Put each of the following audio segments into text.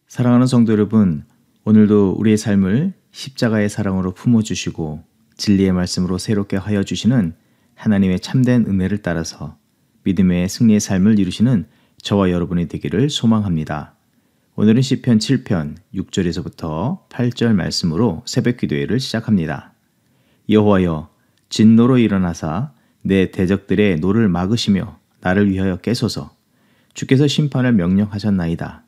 사랑하는 성도 여러분, 오늘도 우리의 삶을 십자가의 사랑으로 품어주시고 진리의 말씀으로 새롭게 하여 주시는 하나님의 참된 은혜를 따라서 믿음의 승리의 삶을 이루시는 저와 여러분이 되기를 소망합니다. 오늘은 시편 7편 6절에서부터 8절 말씀으로 새벽 기도회를 시작합니다. 여호와여, 진노로 일어나사 내 대적들의 노를 막으시며 나를 위하여 깨소서. 주께서 심판을 명령하셨나이다.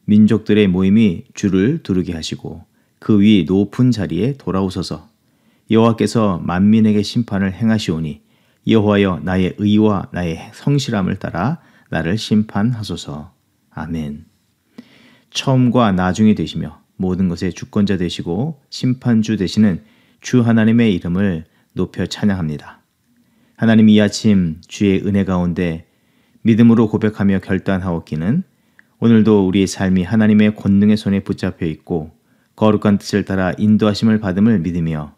민족들의 모임이 주를 두르게 하시고 그 위 높은 자리에 돌아오소서. 여호와께서 만민에게 심판을 행하시오니 여호와여, 나의 의와 나의 성실함을 따라 나를 심판하소서. 아멘. 처음과 나중이 되시며 모든 것의 주권자 되시고 심판주 되시는 주 하나님의 이름을 높여 찬양합니다. 하나님, 이 아침 주의 은혜 가운데 믿음으로 고백하며 결단하옵기는 오늘도 우리의 삶이 하나님의 권능의 손에 붙잡혀 있고 거룩한 뜻을 따라 인도하심을 받음을 믿으며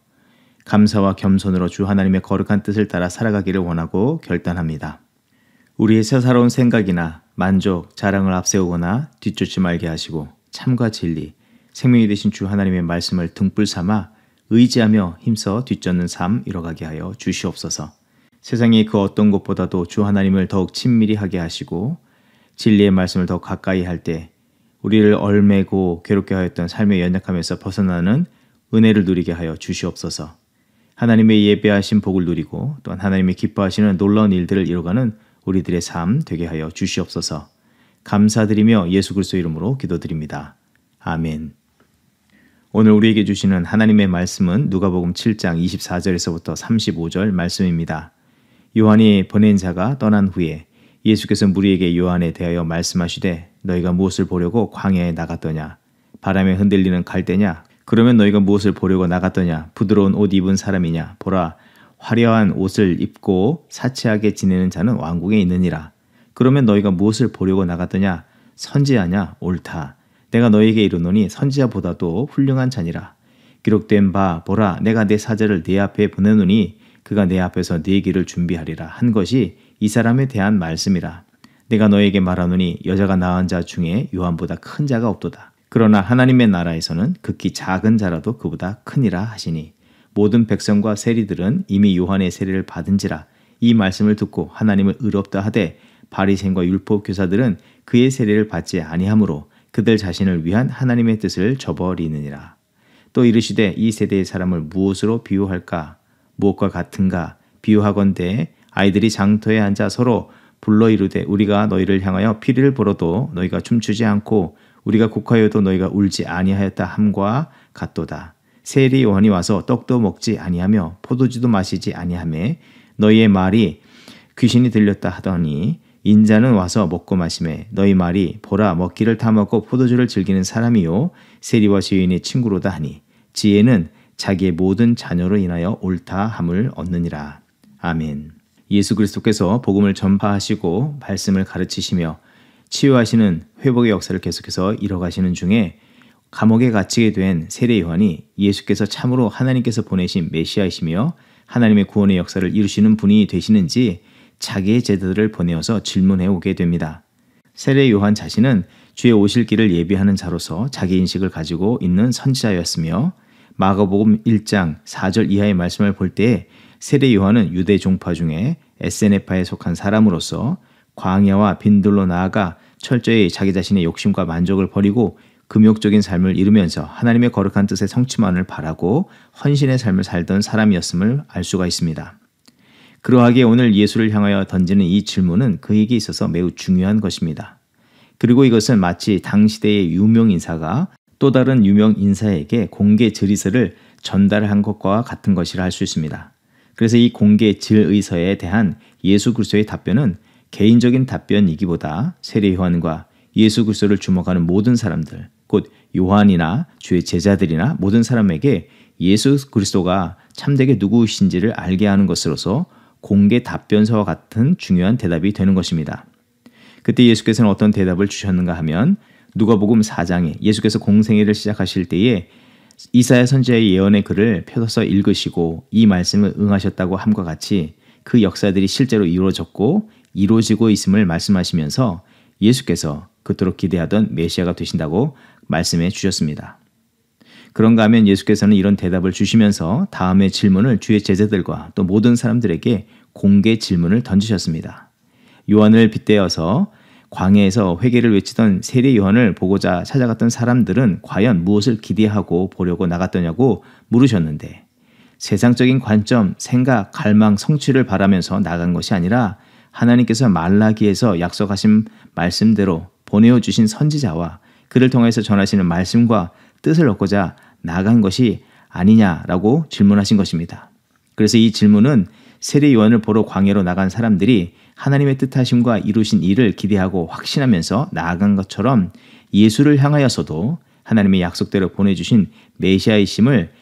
감사와 겸손으로 주 하나님의 거룩한 뜻을 따라 살아가기를 원하고 결단합니다. 우리의 새사로운 생각이나 만족, 자랑을 앞세우거나 뒤쫓지 말게 하시고 참과 진리, 생명이 되신 주 하나님의 말씀을 등불 삼아 의지하며 힘써 뒤쫓는 삶 이뤄가게 하여 주시옵소서. 세상이 그 어떤 것보다도 주 하나님을 더욱 친밀히 하게 하시고 진리의 말씀을 더 가까이 할 때 우리를 얼매고 괴롭게 하였던 삶의 연약함에서 벗어나는 은혜를 누리게 하여 주시옵소서. 하나님의 예배하신 복을 누리고 또한 하나님의 기뻐하시는 놀라운 일들을 이뤄가는 우리들의 삶 되게 하여 주시옵소서. 감사드리며 예수 그리스도 이름으로 기도드립니다. 아멘. 오늘 우리에게 주시는 하나님의 말씀은 누가복음 7장 24절에서부터 35절 말씀입니다. 요한이 보낸 자가 떠난 후에 예수께서 무리에게 요한에 대하여 말씀하시되 너희가 무엇을 보려고 광야에 나갔더냐? 바람에 흔들리는 갈대냐? 그러면 너희가 무엇을 보려고 나갔더냐? 부드러운 옷 입은 사람이냐? 보라, 화려한 옷을 입고 사치하게 지내는 자는 왕궁에 있느니라. 그러면 너희가 무엇을 보려고 나갔더냐? 선지자냐? 옳다. 내가 너희에게 이르노니 선지자보다도 훌륭한 자니라. 기록된 바 보라, 내가 내 사자를 네 앞에 보내노니 그가 내 앞에서 네 길을 준비하리라 한 것이 이 사람에 대한 말씀이라. 내가 너에게 말하노니 여자가 낳은 자 중에 요한보다 큰 자가 없도다. 그러나 하나님의 나라에서는 극히 작은 자라도 그보다 크니라 하시니 모든 백성과 세리들은 이미 요한의 세례를 받은지라. 이 말씀을 듣고 하나님을 의롭다 하되 바리새인과 율법 교사들은 그의 세례를 받지 아니하므로 그들 자신을 위한 하나님의 뜻을 저버리느니라. 또 이르시되 이 세대의 사람을 무엇으로 비유할까? 무엇과 같은가? 비유하건대 아이들이 장터에 앉아 서로 불러 이르되 우리가 너희를 향하여 피리를 불어도 너희가 춤추지 않고 우리가 곡하여도 너희가 울지 아니하였다 함과 같도다. 세리 요한이 와서 떡도 먹지 아니하며 포도주도 마시지 아니하며 너희의 말이 귀신이 들렸다 하더니 인자는 와서 먹고 마시매 너희 말이 보라, 먹기를 다 먹고 포도주를 즐기는 사람이요 세리와 죄인의 친구로다 하니 지혜는 자기의 모든 자녀로 인하여 옳다 함을 얻느니라. 아멘. 예수 그리스도께서 복음을 전파하시고 말씀을 가르치시며 치유하시는 회복의 역사를 계속해서 이뤄가시는 중에 감옥에 갇히게 된 세례 요한이 예수께서 참으로 하나님께서 보내신 메시아이시며 하나님의 구원의 역사를 이루시는 분이 되시는지 자기의 제자들을 보내어서 질문해 오게 됩니다. 세례 요한 자신은 주의 오실 길을 예비하는 자로서 자기 인식을 가지고 있는 선지자였으며 마가복음 1장 4절 이하의 말씀을 볼 때에 세례 요한은 유대 종파 중에 에세네파에 속한 사람으로서 광야와 빈들로 나아가 철저히 자기 자신의 욕심과 만족을 버리고 금욕적인 삶을 이루면서 하나님의 거룩한 뜻의 성취만을 바라고 헌신의 삶을 살던 사람이었음을 알 수가 있습니다. 그러하기에 오늘 예수를 향하여 던지는 이 질문은 그에게 있어서 매우 중요한 것입니다. 그리고 이것은 마치 당시대의 유명 인사가 또 다른 유명 인사에게 공개 질의서를 전달한 것과 같은 것이라 할 수 있습니다. 그래서 이 공개 질의서에 대한 예수 그리스도의 답변은 개인적인 답변이기보다 세례 요한과 예수 그리스도를 주목하는 모든 사람들, 곧 요한이나 주의 제자들이나 모든 사람에게 예수 그리스도가 참되게 누구이신지를 알게 하는 것으로서 공개 답변서와 같은 중요한 대답이 되는 것입니다. 그때 예수께서는 어떤 대답을 주셨는가 하면 누가복음 4장에 예수께서 공생애를 시작하실 때에 이사야 선지자의 예언의 글을 펴서 읽으시고 이 말씀을 응하셨다고 함과 같이 그 역사들이 실제로 이루어졌고 이루어지고 있음을 말씀하시면서 예수께서 그토록 기대하던 메시아가 되신다고 말씀해 주셨습니다. 그런가 하면 예수께서는 이런 대답을 주시면서 다음의 질문을 주의 제자들과 또 모든 사람들에게 공개 질문을 던지셨습니다. 요한을 빗대어서 광야에서 회개를 외치던 세례 요한을 보고자 찾아갔던 사람들은 과연 무엇을 기대하고 보려고 나갔더냐고 물으셨는데 세상적인 관점, 생각, 갈망, 성취를 바라면서 나간 것이 아니라 하나님께서 말라기에서 약속하신 말씀대로 보내어 주신 선지자와 그를 통해서 전하시는 말씀과 뜻을 얻고자 나간 것이 아니냐라고 질문하신 것입니다. 그래서 이 질문은 세례 요한을 보러 광야로 나간 사람들이 하나님의 뜻하심과 이루신 일을 기대하고 확신하면서 나아간 것처럼 예수를 향하여서도 하나님의 약속대로 보내주신 메시아이심을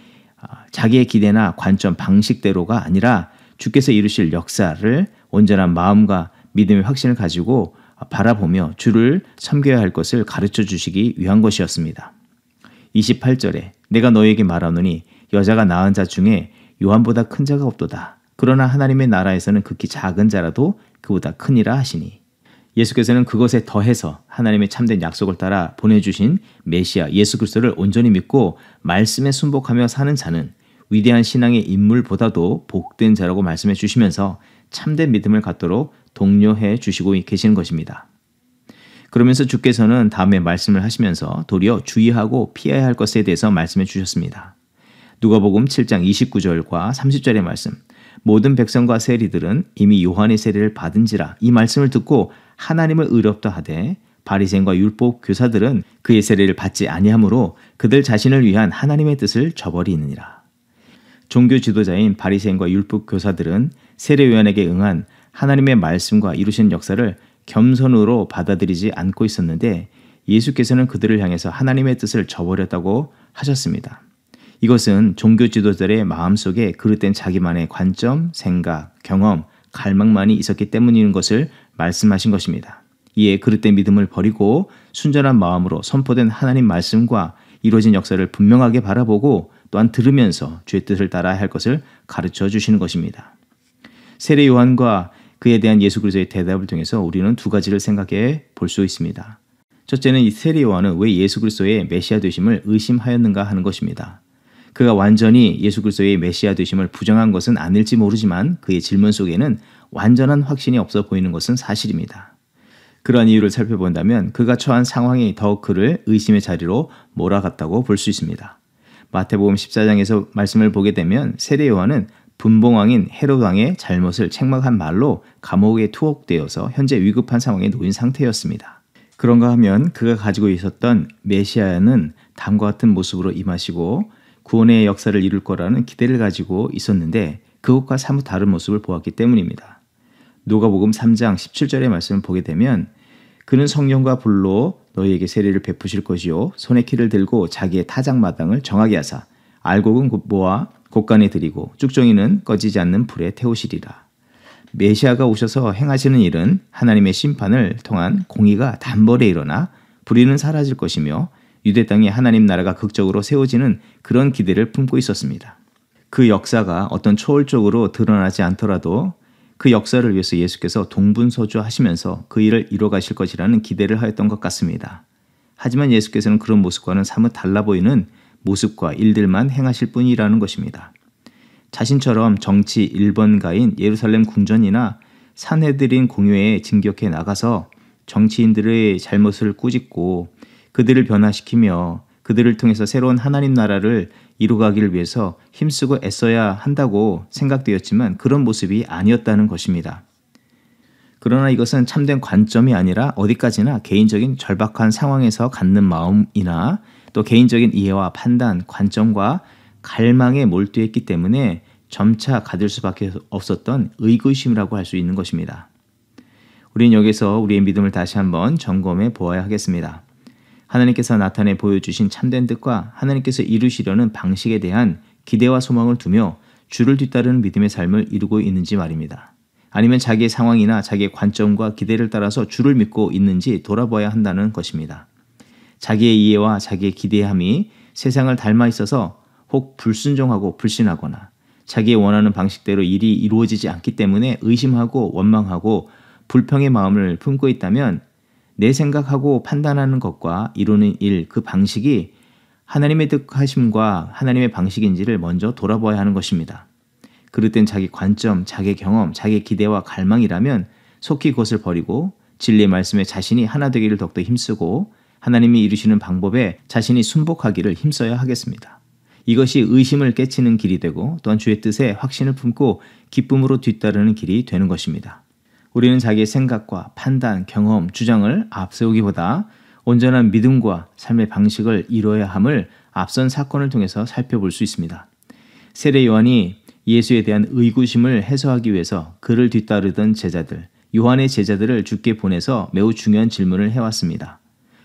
자기의 기대나 관점, 방식대로가 아니라 주께서 이루실 역사를 온전한 마음과 믿음의 확신을 가지고 바라보며 주를 섬겨야 할 것을 가르쳐 주시기 위한 것이었습니다. 28절에 내가 너에게 말하노니 여자가 낳은 자 중에 요한보다 큰 자가 없도다. 그러나 하나님의 나라에서는 극히 작은 자라도 그보다 크니라 하시니 예수께서는 그것에 더해서 하나님의 참된 약속을 따라 보내주신 메시아 예수 그리스도를 온전히 믿고 말씀에 순복하며 사는 자는 위대한 신앙의 인물보다도 복된 자라고 말씀해 주시면서 참된 믿음을 갖도록 독려해 주시고 계시는 것입니다. 그러면서 주께서는 다음에 말씀을 하시면서 도리어 주의하고 피해야 할 것에 대해서 말씀해 주셨습니다. 누가복음 7장 29절과 30절의 말씀 모든 백성과 세리들은 이미 요한의 세례를 받은지라 이 말씀을 듣고 하나님을 의롭다 하되 바리새인과 율법 교사들은 그의 세례를 받지 아니하므로 그들 자신을 위한 하나님의 뜻을 저버리느니라. 종교 지도자인 바리새인과 율법 교사들은 세례 요한에게 응한 하나님의 말씀과 이루신 역사를 겸손으로 받아들이지 않고 있었는데 예수께서는 그들을 향해서 하나님의 뜻을 저버렸다고 하셨습니다. 이것은 종교 지도자들의 마음속에 그릇된 자기만의 관점, 생각, 경험, 갈망만이 있었기 때문인 것을 말씀하신 것입니다. 이에 그릇된 믿음을 버리고 순전한 마음으로 선포된 하나님 말씀과 이루어진 역사를 분명하게 바라보고 또한 들으면서 주의 뜻을 따라야 할 것을 가르쳐 주시는 것입니다. 세례 요한과 그에 대한 예수 그리스도의 대답을 통해서 우리는 두 가지를 생각해 볼 수 있습니다. 첫째는 이 세례 요한은 왜 예수 그리스도의 메시아 되심을 의심하였는가 하는 것입니다. 그가 완전히 예수 그리스도의 메시아 되심을 부정한 것은 아닐지 모르지만 그의 질문 속에는 완전한 확신이 없어 보이는 것은 사실입니다. 그러한 이유를 살펴본다면 그가 처한 상황이 더욱 그를 의심의 자리로 몰아갔다고 볼 수 있습니다. 마태복음 14장에서 말씀을 보게 되면 세례 요한은 분봉왕인 헤롯 왕의 잘못을 책망한 말로 감옥에 투옥되어서 현재 위급한 상황에 놓인 상태였습니다. 그런가 하면 그가 가지고 있었던 메시아는 다음과 같은 모습으로 임하시고 구원의 역사를 이룰 거라는 기대를 가지고 있었는데 그것과 사뭇 다른 모습을 보았기 때문입니다. 누가복음 3장 17절의 말씀을 보게 되면 그는 성령과 불로 너희에게 세례를 베푸실 것이요 손에 키를 들고 자기의 타작마당을 정하게 하사 알곡은 모아 곳간에 들이고 쭉정이는 꺼지지 않는 불에 태우시리라. 메시아가 오셔서 행하시는 일은 하나님의 심판을 통한 공의가 단번에 일어나 불의는 사라질 것이며 유대 땅에 하나님 나라가 극적으로 세워지는 그런 기대를 품고 있었습니다. 그 역사가 어떤 초월적으로 드러나지 않더라도 그 역사를 위해서 예수께서 동분서주하시면서 그 일을 이뤄가실 것이라는 기대를 하였던 것 같습니다. 하지만 예수께서는 그런 모습과는 사뭇 달라 보이는 모습과 일들만 행하실 뿐이라는 것입니다. 자신처럼 정치 1번가인 예루살렘 궁전이나 산헤드린 공회에 진격해 나가서 정치인들의 잘못을 꾸짖고 그들을 변화시키며 그들을 통해서 새로운 하나님 나라를 이루가기를 위해서 힘쓰고 애써야 한다고 생각되었지만 그런 모습이 아니었다는 것입니다. 그러나 이것은 참된 관점이 아니라 어디까지나 개인적인 절박한 상황에서 갖는 마음이나 또 개인적인 이해와 판단, 관점과 갈망에 몰두했기 때문에 점차 가질 수밖에 없었던 의구심이라고 할 수 있는 것입니다. 우리는 여기서 우리의 믿음을 다시 한번 점검해 보아야 하겠습니다. 하나님께서 나타내 보여주신 참된 뜻과 하나님께서 이루시려는 방식에 대한 기대와 소망을 두며 주를 뒤따르는 믿음의 삶을 이루고 있는지 말입니다. 아니면 자기의 상황이나 자기의 관점과 기대를 따라서 주를 믿고 있는지 돌아봐야 한다는 것입니다. 자기의 이해와 자기의 기대함이 세상을 닮아 있어서 혹 불순종하고 불신하거나 자기의 원하는 방식대로 일이 이루어지지 않기 때문에 의심하고 원망하고 불평의 마음을 품고 있다면 내 생각하고 판단하는 것과 이루는 일, 그 방식이 하나님의 뜻하심과 하나님의 방식인지를 먼저 돌아보아야 하는 것입니다. 그릇된 자기 관점, 자기 경험, 자기 기대와 갈망이라면 속히 그것을 버리고 진리의 말씀에 자신이 하나 되기를 더욱더 힘쓰고 하나님이 이루시는 방법에 자신이 순복하기를 힘써야 하겠습니다. 이것이 의심을 깨치는 길이 되고 또한 주의 뜻에 확신을 품고 기쁨으로 뒤따르는 길이 되는 것입니다. 우리는 자기의 생각과 판단, 경험, 주장을 앞세우기보다 온전한 믿음과 삶의 방식을 이루어야 함을 앞선 사건을 통해서 살펴볼 수 있습니다. 세례 요한이 예수에 대한 의구심을 해소하기 위해서 그를 뒤따르던 제자들, 요한의 제자들을 주께 보내서 매우 중요한 질문을 해왔습니다.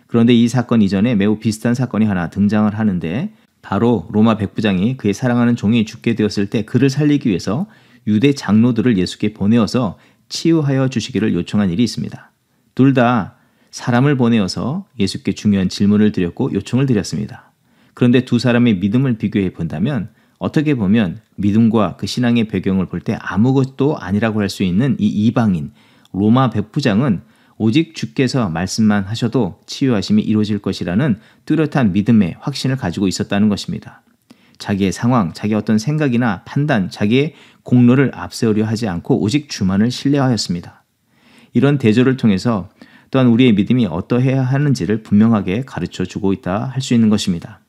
그런데 이 사건 이전에 매우 비슷한 사건이 하나 등장을 하는데 바로 로마 백부장이 그의 사랑하는 종이 죽게 되었을 때 그를 살리기 위해서 유대 장로들을 예수께 보내어서 치유하여 주시기를 요청한 일이 있습니다. 둘 다 사람을 보내어서 예수께 중요한 질문을 드렸고 요청을 드렸습니다. 그런데 두 사람의 믿음을 비교해 본다면 어떻게 보면 믿음과 그 신앙의 배경을 볼 때 아무것도 아니라고 할 수 있는 이 이방인 로마 백부장은 오직 주께서 말씀만 하셔도 치유하심이 이루어질 것이라는 뚜렷한 믿음의 확신을 가지고 있었다는 것입니다. 자기의 상황, 자기의 어떤 생각이나 판단, 자기의 공로를 앞세우려 하지 않고 오직 주만을 신뢰하였습니다. 이런 대조를 통해서 또한 우리의 믿음이 어떠해야 하는지를 분명하게 가르쳐주고 있다 할 수 있는 것입니다.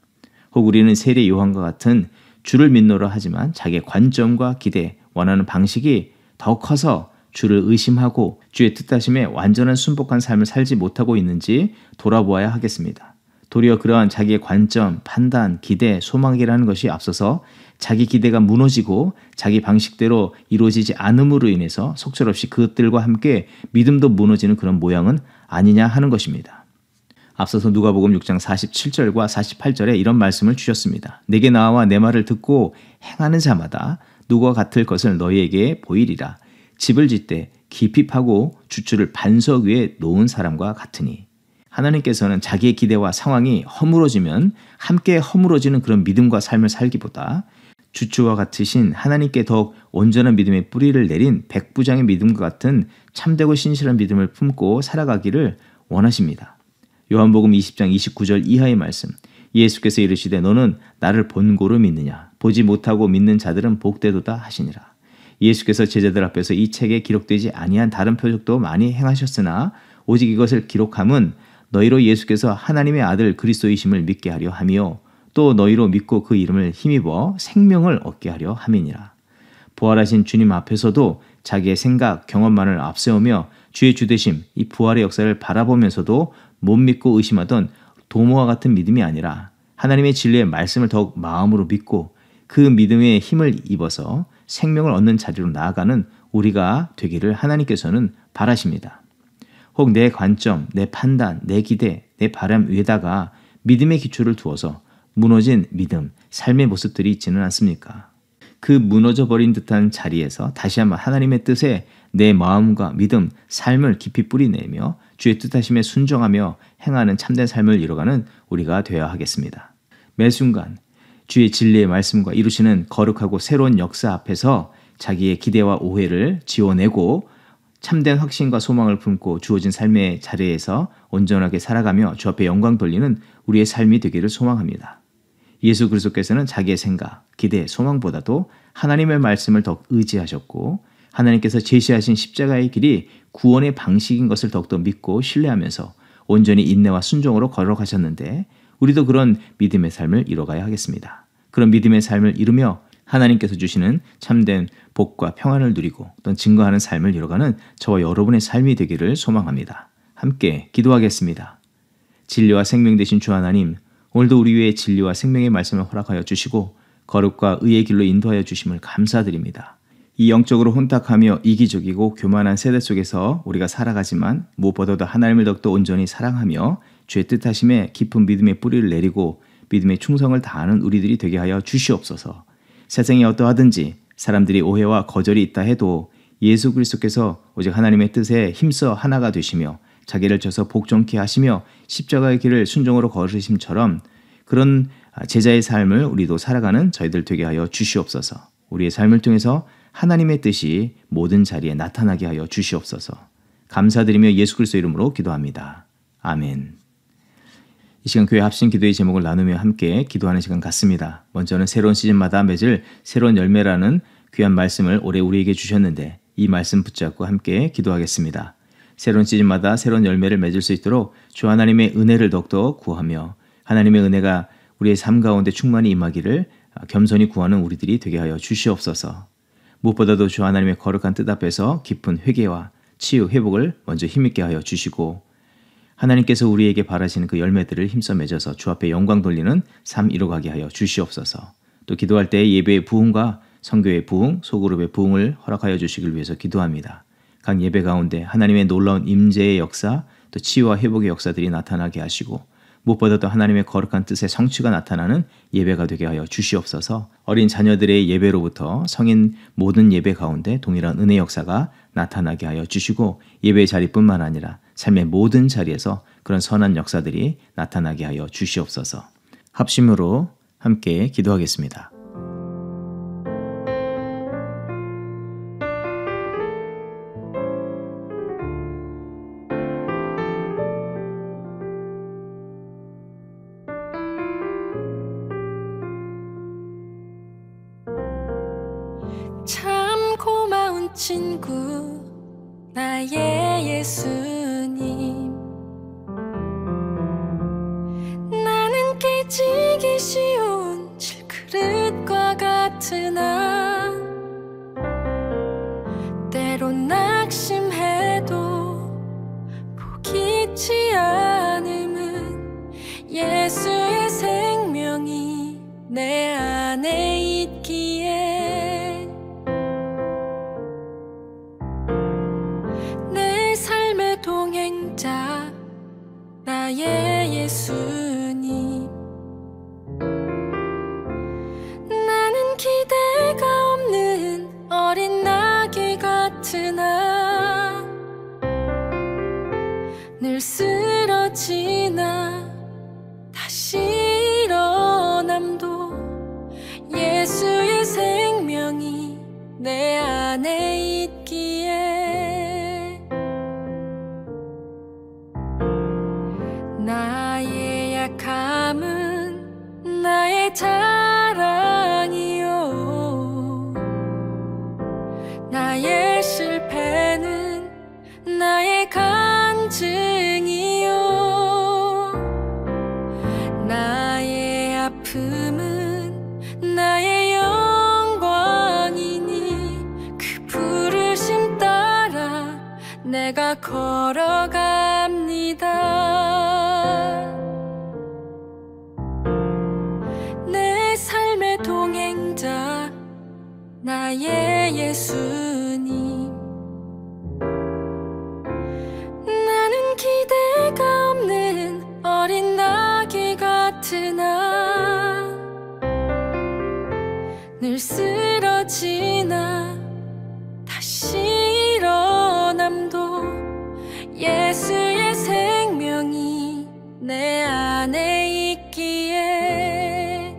혹 우리는 세례 요한과 같은 주를 믿노라 하지만 자기의 관점과 기대, 원하는 방식이 더 커서 주를 의심하고 주의 뜻하심에 완전한 순복한 삶을 살지 못하고 있는지 돌아보아야 하겠습니다. 도리어 그러한 자기의 관점, 판단, 기대, 소망이라는 것이 앞서서 자기 기대가 무너지고 자기 방식대로 이루어지지 않음으로 인해서 속절없이 그것들과 함께 믿음도 무너지는 그런 모양은 아니냐 하는 것입니다. 앞서서 누가복음 6장 47절과 48절에 이런 말씀을 주셨습니다. 내게 나와 내 말을 듣고 행하는 자마다 누구와 같을 것을 너희에게 보이리라. 집을 짓되 깊이 파고 주추를 반석 위에 놓은 사람과 같으니. 하나님께서는 자기의 기대와 상황이 허물어지면 함께 허물어지는 그런 믿음과 삶을 살기보다 주추와 같으신 하나님께 더욱 온전한 믿음의 뿌리를 내린 백부장의 믿음과 같은 참되고 신실한 믿음을 품고 살아가기를 원하십니다. 요한복음 20장 29절 이하의 말씀. 예수께서 이르시되 너는 나를 본고로 믿느냐? 보지 못하고 믿는 자들은 복되도다 하시니라. 예수께서 제자들 앞에서 이 책에 기록되지 아니한 다른 표적도 많이 행하셨으나 오직 이것을 기록함은 너희로 예수께서 하나님의 아들 그리스도이심을 믿게 하려 함이요 또 너희로 믿고 그 이름을 힘입어 생명을 얻게 하려 함이니라. 부활하신 주님 앞에서도 자기의 생각, 경험만을 앞세우며 주의 주되심, 이 부활의 역사를 바라보면서도 못 믿고 의심하던 도모와 같은 믿음이 아니라 하나님의 진리의 말씀을 더욱 마음으로 믿고 그 믿음의 힘을 입어서 생명을 얻는 자리로 나아가는 우리가 되기를 하나님께서는 바라십니다. 혹 내 관점, 내 판단, 내 기대, 내 바람 위에다가 믿음의 기초를 두어서 무너진 믿음, 삶의 모습들이 있지는 않습니까? 그 무너져버린 듯한 자리에서 다시 한번 하나님의 뜻에 내 마음과 믿음, 삶을 깊이 뿌리내며 주의 뜻하심에 순종하며 행하는 참된 삶을 이뤄가는 우리가 되어야 하겠습니다. 매 순간 주의 진리의 말씀과 이루시는 거룩하고 새로운 역사 앞에서 자기의 기대와 오해를 지워내고 참된 확신과 소망을 품고 주어진 삶의 자리에서 온전하게 살아가며 주 앞에 영광 돌리는 우리의 삶이 되기를 소망합니다. 예수 그리스도께서는 자기의 생각, 기대, 소망보다도 하나님의 말씀을 더 의지하셨고 하나님께서 제시하신 십자가의 길이 구원의 방식인 것을 더욱더 믿고 신뢰하면서 온전히 인내와 순종으로 걸어가셨는데 우리도 그런 믿음의 삶을 이뤄가야 하겠습니다. 그런 믿음의 삶을 이루며 하나님께서 주시는 참된 복과 평안을 누리고 또 증거하는 삶을 이뤄가는 저와 여러분의 삶이 되기를 소망합니다. 함께 기도하겠습니다. 진리와 생명 되신 주 하나님, 오늘도 우리 위에 진리와 생명의 말씀을 허락하여 주시고 거룩과 의의 길로 인도하여 주심을 감사드립니다. 이 영적으로 혼탁하며 이기적이고 교만한 세대 속에서 우리가 살아가지만 무엇보다도 하나님을 더욱더 온전히 사랑하며 주의 뜻하심에 깊은 믿음의 뿌리를 내리고 믿음의 충성을 다하는 우리들이 되게 하여 주시옵소서. 세상이 어떠하든지 사람들이 오해와 거절이 있다 해도 예수 그리스도께서 오직 하나님의 뜻에 힘써 하나가 되시며 자기를 져서 복종케 하시며 십자가의 길을 순종으로 걸으심처럼 그런 제자의 삶을 우리도 살아가는 저희들 되게 하여 주시옵소서. 우리의 삶을 통해서 하나님의 뜻이 모든 자리에 나타나게 하여 주시옵소서. 감사드리며 예수 그리스도 이름으로 기도합니다. 아멘. 이 시간 교회 합심 기도의 제목을 나누며 함께 기도하는 시간 같습니다. 먼저는 새로운 시즌마다 맺을 새로운 열매라는 귀한 말씀을 올해 우리에게 주셨는데 이 말씀 붙잡고 함께 기도하겠습니다. 새로운 시즌마다 새로운 열매를 맺을 수 있도록 주 하나님의 은혜를 더욱더 구하며 하나님의 은혜가 우리의 삶 가운데 충만히 임하기를 겸손히 구하는 우리들이 되게 하여 주시옵소서. 무엇보다도 주 하나님의 거룩한 뜻 앞에서 깊은 회개와 치유, 회복을 먼저 힘있게 하여 주시고 하나님께서 우리에게 바라시는 그 열매들을 힘써 맺어서 주 앞에 영광 돌리는 삶 이루어가게 하여 주시옵소서. 또 기도할 때 예배의 부흥과 선교의 부흥, 소그룹의 부흥을 허락하여 주시길 위해서 기도합니다. 각 예배 가운데 하나님의 놀라운 임재의 역사, 또 치유와 회복의 역사들이 나타나게 하시고 무엇보다도 하나님의 거룩한 뜻의 성취가 나타나는 예배가 되게 하여 주시옵소서. 어린 자녀들의 예배로부터 성인 모든 예배 가운데 동일한 은혜 역사가 나타나게 하여 주시고 예배의 자리뿐만 아니라 삶의 모든 자리에서 그런 선한 역사들이 나타나게 하여 주시옵소서. 합심으로 함께 기도하겠습니다. 참 고마운 친구 나의 예수님, 나는 깨지기 쉬운 질그릇과 같으나 때론 낙심해도 포기치 않음은 예수의 생명이 내 안에 있기에 동행자 나의 예수님, 나는 기대가 없는 어린 나귀 같으나 늘 쓰러지나 다시 일어남도 예수의 생명이 내 안에 있기에 나의 약함은 나의 자랑이요, 나의 실패는 나의 간증이요, 나의 아픔은 나의 영광이니 그 부르심 따라 내가 걸어갑니다. 동행자 나의 예수님, 나는 기대가 없는 어린 나귀 같으나 늘 쓰러지나 다시 일어남도 예수의 생명이 내 안에 있기에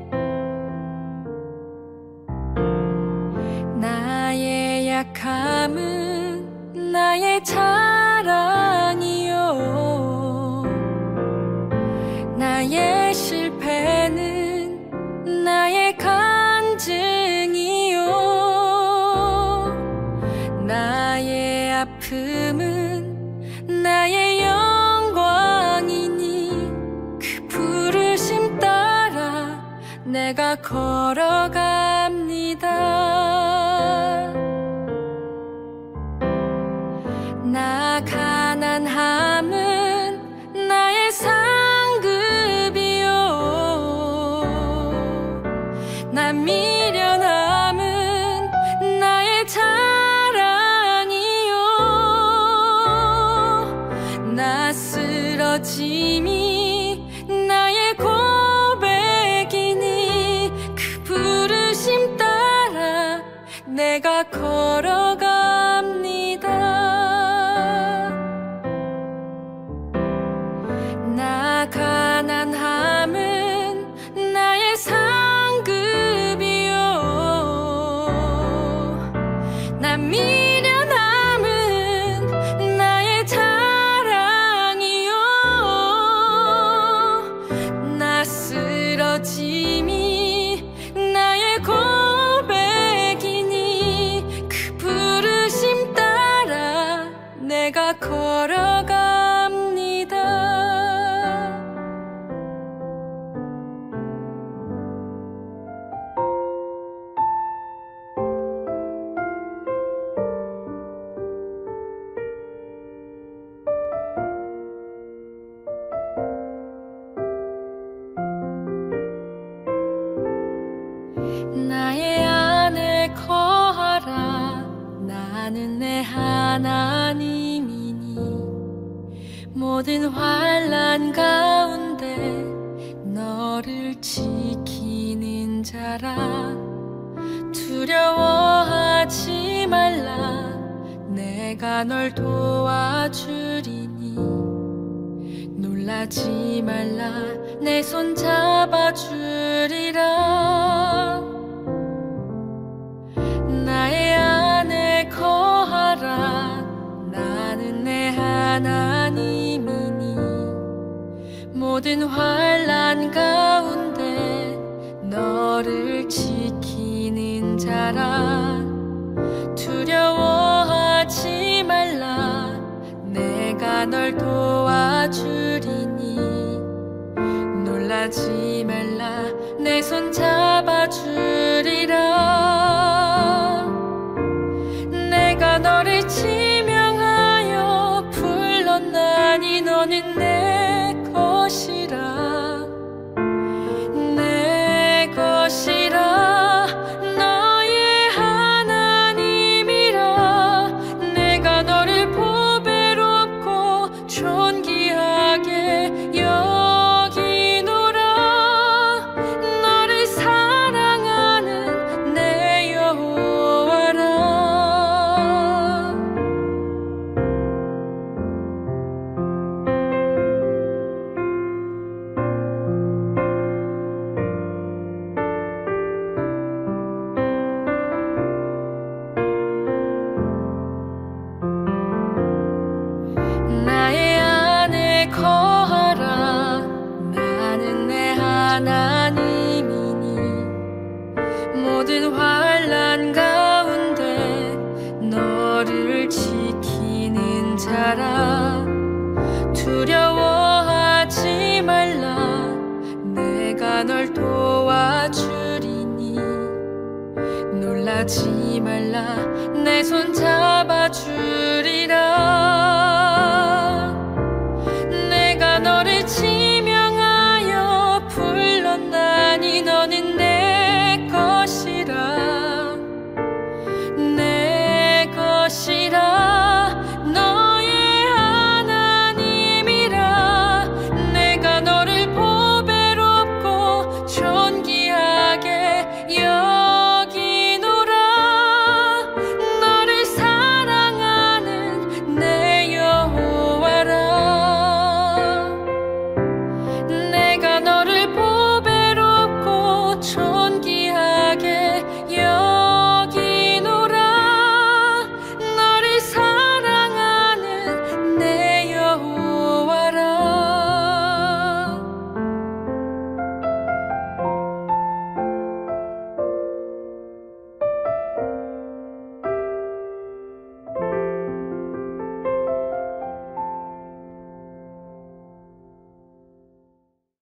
나의 약함은 나의 자랑이요, 나의 실패는 나의 간증이요, 나의 아픔은 나의 영광이니 그 부르심 따라 내가 걸어갑니다. 나 가난함은 나의 상급이요, 나 미련함은 나의 자랑이요, 나 쓰러짐이 나의 고백이니 그 부르심 따라 내가 걸어갑니다. 나 가난함은 나의 상급이요, 나 미련함은 나의 자랑이요, 부르심이 나의 고백이니 그 부르심 따라 내가 걸어갑니다. 나의 안에 거하라. 나는 내 하나님이니 모든 환난 가운데 너를 지키는 자라. 두려워하지 말라. 내가 널 도와주리니 놀라지 말라. 내 손 잡아주리라. 나의 안에 거하라. 나는 내 하나님이니 모든 환난 가운데 너를 지키는 자라. 두려워하지 말라. 내가 널 도와주리니 놀라지 말라. 내 손 잡아주리라. 내가 너를 지명하여 불렀나니 너는 내 것이라. 내 것이라. 너의 하나님이라. 내가 너를 보배롭고 존귀하게 여기노라. 너를 사랑하는 내 여호와라. 나의 안에 거하라. 나는 내 하나님이니 모든 환난 가운데 너를 지키는 자라. 두려워하지 말라. 내가 널 도와주리니 놀라지 말라. 내 손 잡아주리라.